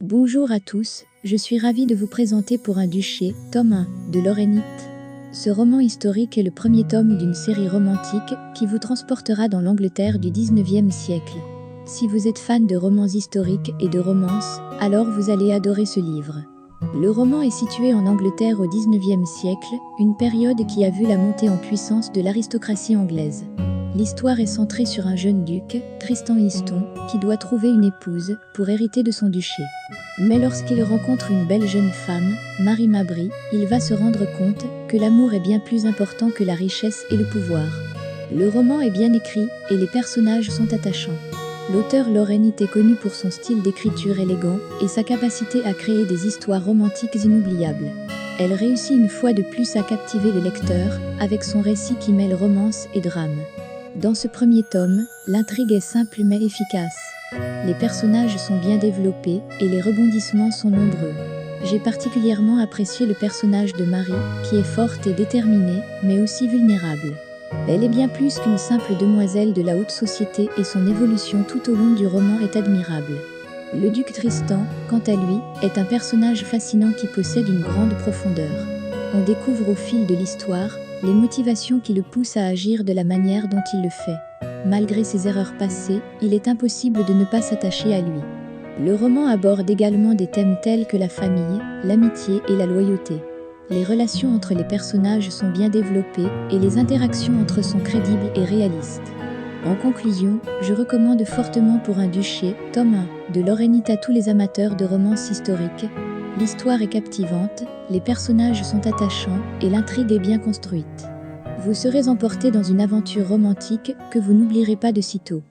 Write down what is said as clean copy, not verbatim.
Bonjour à tous, je suis ravie de vous présenter Pour un duché, tome 1, de Laurenite. Ce roman historique est le premier tome d'une série romantique qui vous transportera dans l'Angleterre du 19e siècle. Si vous êtes fan de romans historiques et de romances, alors vous allez adorer ce livre. Le roman est situé en Angleterre au 19e siècle, une période qui a vu la montée en puissance de l'aristocratie anglaise. L'histoire est centrée sur un jeune duc, Tristan Easton, qui doit trouver une épouse pour hériter de son duché. Mais lorsqu'il rencontre une belle jeune femme, Mary Mabry, il va se rendre compte que l'amour est bien plus important que la richesse et le pouvoir. Le roman est bien écrit et les personnages sont attachants. L'auteur Laurenite est connu pour son style d'écriture élégant et sa capacité à créer des histoires romantiques inoubliables. Elle réussit une fois de plus à captiver le lecteur avec son récit qui mêle romance et drame. Dans ce premier tome, l'intrigue est simple mais efficace. Les personnages sont bien développés et les rebondissements sont nombreux. J'ai particulièrement apprécié le personnage de Mary, qui est forte et déterminée, mais aussi vulnérable. Elle est bien plus qu'une simple demoiselle de la haute société et son évolution tout au long du roman est admirable. Le duc Tristan, quant à lui, est un personnage fascinant qui possède une grande profondeur. On découvre au fil de l'histoire les motivations qui le poussent à agir de la manière dont il le fait. Malgré ses erreurs passées, il est impossible de ne pas s'attacher à lui. Le roman aborde également des thèmes tels que la famille, l'amitié et la loyauté. Les relations entre les personnages sont bien développées et les interactions entre eux sont crédibles et réalistes. En conclusion, je recommande fortement Pour un duché, tome 1, de Laurenite à tous les amateurs de romances historiques. L'histoire est captivante, les personnages sont attachants et l'intrigue est bien construite. Vous serez emporté dans une aventure romantique que vous n'oublierez pas de sitôt.